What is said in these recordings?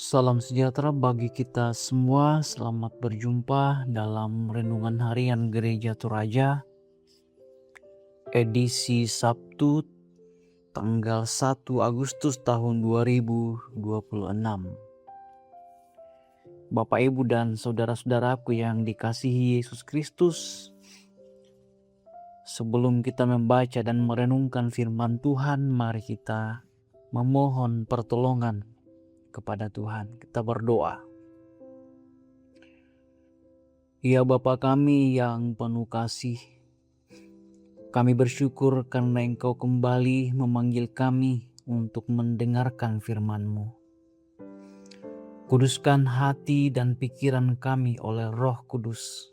Salam sejahtera bagi kita semua. Selamat berjumpa dalam renungan harian Gereja Toraja, edisi Sabtu tanggal 1 Agustus tahun 2026. Bapak, Ibu, dan saudara-saudaraku yang dikasihi Yesus Kristus, sebelum kita membaca dan merenungkan firman Tuhan, mari kita memohon pertolongan kepada Tuhan. Kita berdoa. Ya Bapa kami yang penuh kasih, kami bersyukur karena Engkau kembali memanggil kami untuk mendengarkan firman-Mu. Kuduskan hati dan pikiran kami oleh Roh Kudus,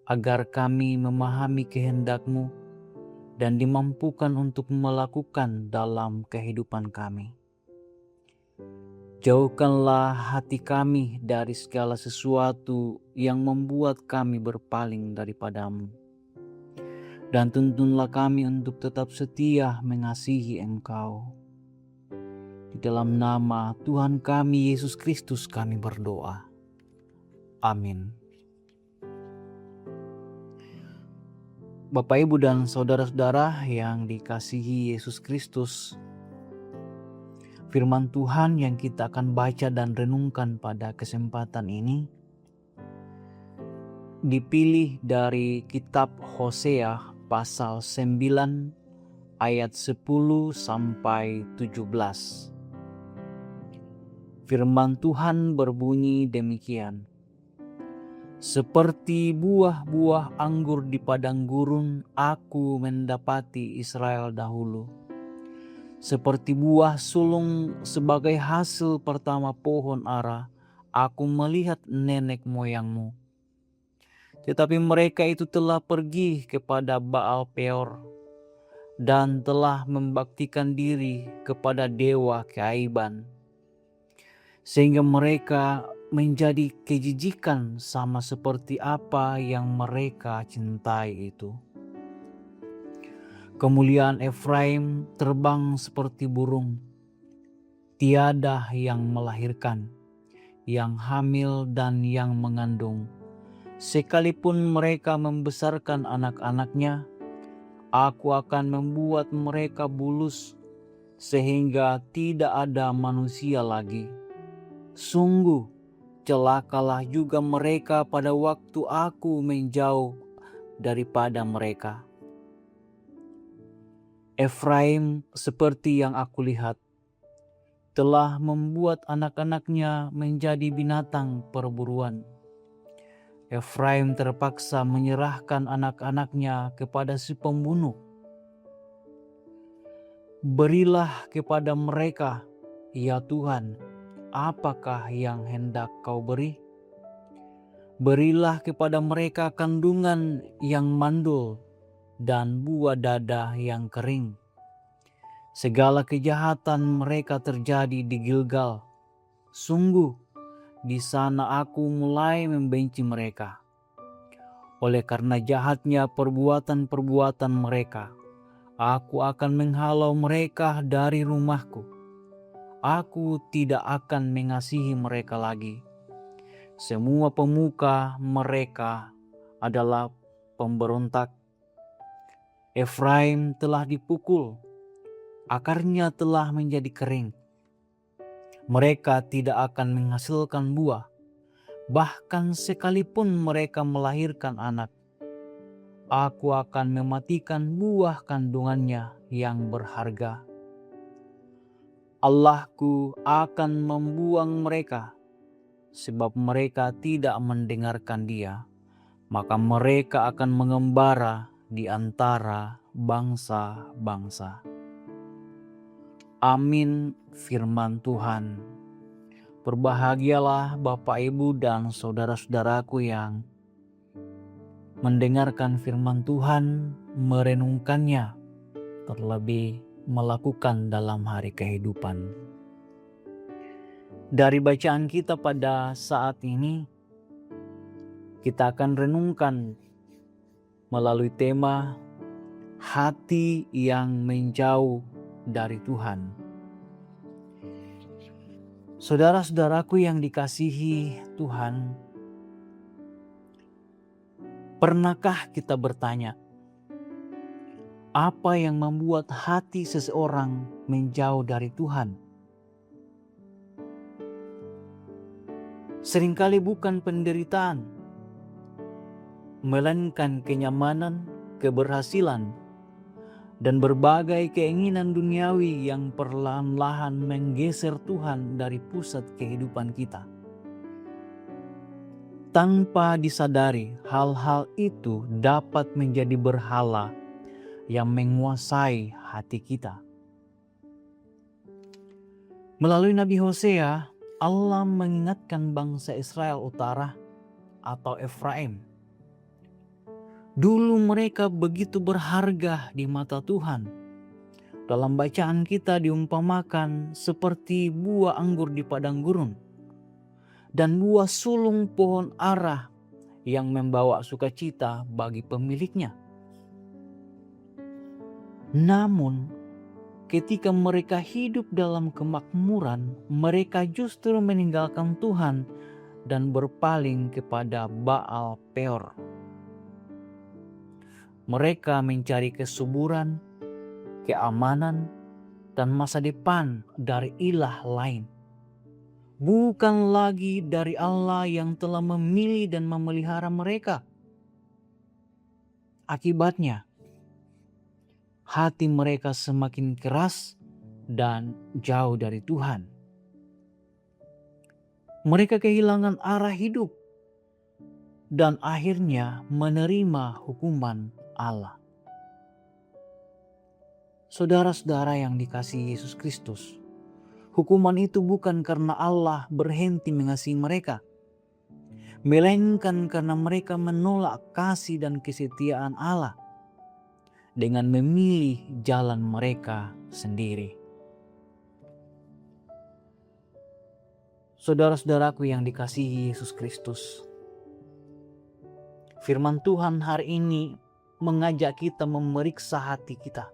agar kami memahami kehendak-Mu dan dimampukan untuk melakukan dalam kehidupan kami. Jauhkanlah hati kami dari segala sesuatu yang membuat kami berpaling daripada-Mu. Dan tuntunlah kami untuk tetap setia mengasihi Engkau. Di dalam nama Tuhan kami Yesus Kristus kami berdoa. Amin. Bapak, Ibu, dan saudara-saudara yang dikasihi Yesus Kristus, firman Tuhan yang kita akan baca dan renungkan pada kesempatan ini dipilih dari kitab Hosea pasal 9 ayat 10 sampai 17. Firman Tuhan berbunyi demikian. Seperti buah-buah anggur di padang gurun, aku mendapati Israel dahulu. Seperti buah sulung sebagai hasil pertama pohon ara, aku melihat nenek moyangmu. Tetapi mereka itu telah pergi kepada Baal Peor dan telah membaktikan diri kepada dewa keaiban, sehingga mereka menjadi kejijikan sama seperti apa yang mereka cintai itu. Kemuliaan Efraim terbang seperti burung, tiada yang melahirkan, yang hamil dan yang mengandung. Sekalipun mereka membesarkan anak-anaknya, aku akan membuat mereka bulus sehingga tidak ada manusia lagi. Sungguh, celakalah juga mereka pada waktu aku menjauh daripada mereka. Efraim seperti yang aku lihat, telah membuat anak-anaknya menjadi binatang perburuan. Efraim terpaksa menyerahkan anak-anaknya kepada si pembunuh. Berilah kepada mereka, ya Tuhan, apakah yang hendak Kau beri? Berilah kepada mereka kandungan yang mandul dan buah dada yang kering. Segala kejahatan mereka terjadi di Gilgal. Sungguh, di sana aku mulai membenci mereka. Oleh karena jahatnya perbuatan-perbuatan mereka, aku akan menghalau mereka dari rumahku. Aku tidak akan mengasihi mereka lagi. Semua pemuka mereka adalah pemberontak. Efraim telah dipukul, akarnya telah menjadi kering. Mereka tidak akan menghasilkan buah, bahkan sekalipun mereka melahirkan anak. Aku akan mematikan buah kandungannya yang berharga. Allahku akan membuang mereka, sebab mereka tidak mendengarkan Dia. Maka mereka akan mengembara di antara bangsa-bangsa. Amin. Firman Tuhan. Berbahagialah Bapak, Ibu, dan saudara-saudaraku yang mendengarkan firman Tuhan, merenungkannya, terlebih melakukan dalam hari kehidupan. Dari bacaan kita pada saat ini, kita akan renungkan melalui tema hati yang menjauh dari Tuhan. Saudara-saudaraku yang dikasihi Tuhan, pernahkah kita bertanya, apa yang membuat hati seseorang menjauh dari Tuhan? Seringkali bukan penderitaan, melainkan kenyamanan, keberhasilan, dan berbagai keinginan duniawi yang perlahan-lahan menggeser Tuhan dari pusat kehidupan kita. Tanpa disadari, hal-hal itu dapat menjadi berhala yang menguasai hati kita. Melalui Nabi Hosea, Allah mengingatkan bangsa Israel Utara atau Efraim. Dulu mereka begitu berharga di mata Tuhan. Dalam bacaan kita diumpamakan seperti buah anggur di padang gurun dan buah sulung pohon ara yang membawa sukacita bagi pemiliknya. Namun, ketika mereka hidup dalam kemakmuran, mereka justru meninggalkan Tuhan dan berpaling kepada Baal Peor. Mereka mencari kesuburan, keamanan, dan masa depan dari ilah lain, bukan lagi dari Allah yang telah memilih dan memelihara mereka. Akibatnya, hati mereka semakin keras dan jauh dari Tuhan. Mereka kehilangan arah hidup dan akhirnya menerima hukuman Allah. Saudara-saudara yang dikasihi Yesus Kristus, hukuman itu bukan karena Allah berhenti mengasihi mereka, melainkan karena mereka menolak kasih dan kesetiaan Allah dengan memilih jalan mereka sendiri. Saudara-saudaraku yang dikasihi Yesus Kristus, firman Tuhan hari ini mengajak kita memeriksa hati kita.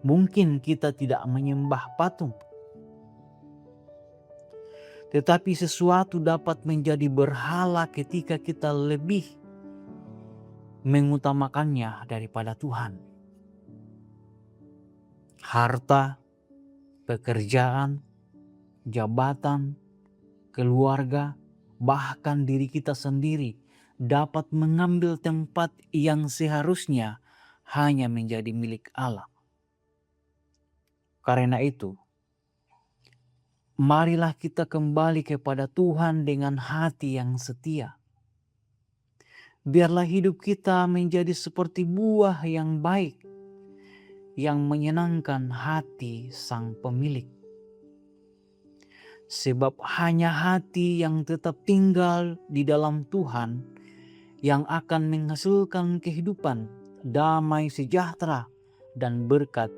Mungkin kita tidak menyembah patung, tetapi sesuatu dapat menjadi berhala ketika kita lebih mengutamakannya daripada Tuhan. Harta, pekerjaan, jabatan, keluarga, bahkan diri kita sendiri dapat mengambil tempat yang seharusnya hanya menjadi milik Allah. Karena itu, marilah kita kembali kepada Tuhan dengan hati yang setia. Biarlah hidup kita menjadi seperti buah yang baik, yang menyenangkan hati Sang Pemilik. Sebab hanya hati yang tetap tinggal di dalam Tuhan yang akan menghasilkan kehidupan, damai sejahtera, dan berkat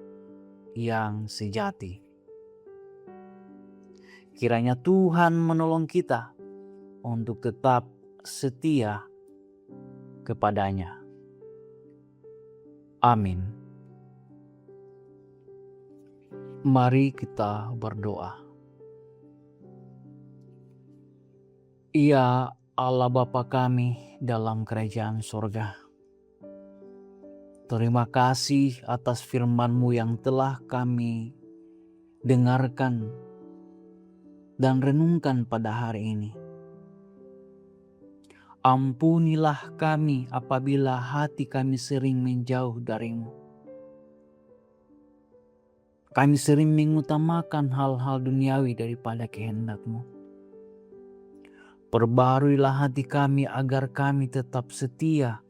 yang sejati. Kiranya Tuhan menolong kita untuk tetap setia kepadanya. Amin. Mari kita berdoa. Ya Allah Bapa kami dalam kerajaan sorga, terima kasih atas firman-Mu yang telah kami dengarkan dan renungkan pada hari ini. Ampunilah kami apabila hati kami sering menjauh dari-Mu. Kami sering mengutamakan hal-hal duniawi daripada kehendak-Mu. Perbaruilah hati kami agar kami tetap setia,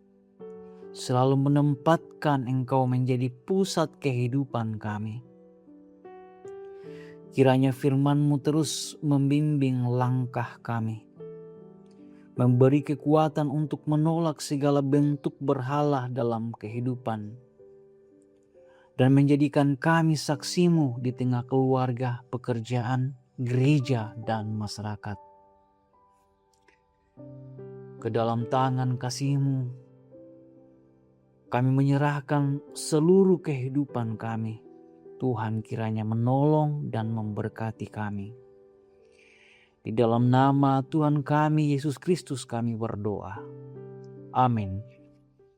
selalu menempatkan Engkau menjadi pusat kehidupan kami. Kiranya firman-Mu terus membimbing langkah kami, memberi kekuatan untuk menolak segala bentuk berhala dalam kehidupan, dan menjadikan kami saksi-Mu di tengah keluarga, pekerjaan, gereja, dan masyarakat. Ke dalam tangan kasih-Mu, kami menyerahkan seluruh kehidupan kami. Tuhan kiranya menolong dan memberkati kami. Di dalam nama Tuhan kami Yesus Kristus kami berdoa. Amin.